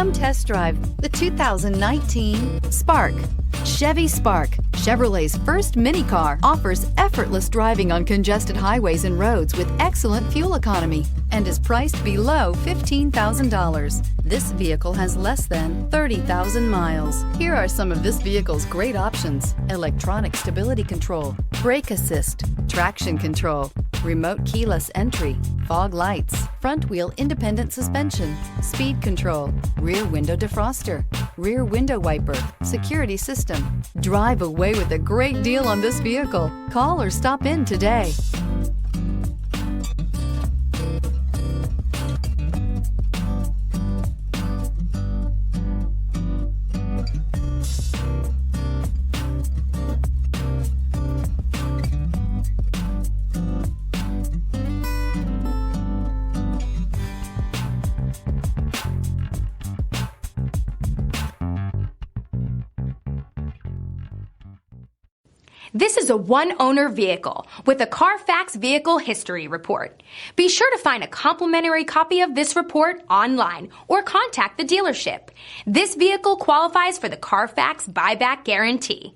Come test drive the 2019 Spark. Chevy Spark, Chevrolet's first mini car, offers effortless driving on congested highways and roads with excellent fuel economy and is priced below $15,000. This vehicle has less than 30,000 miles. Here are some of this vehicle's great options: electronic stability control, brake assist, traction control, remote keyless entry, fog lights, front wheel independent suspension, speed control, rear window defroster, rear window wiper, security system. Drive away with a great deal on this vehicle. Call or stop in today. This is a one-owner vehicle with a Carfax Vehicle History Report. Be sure to find a complimentary copy of this report online or contact the dealership. This vehicle qualifies for the Carfax Buyback Guarantee.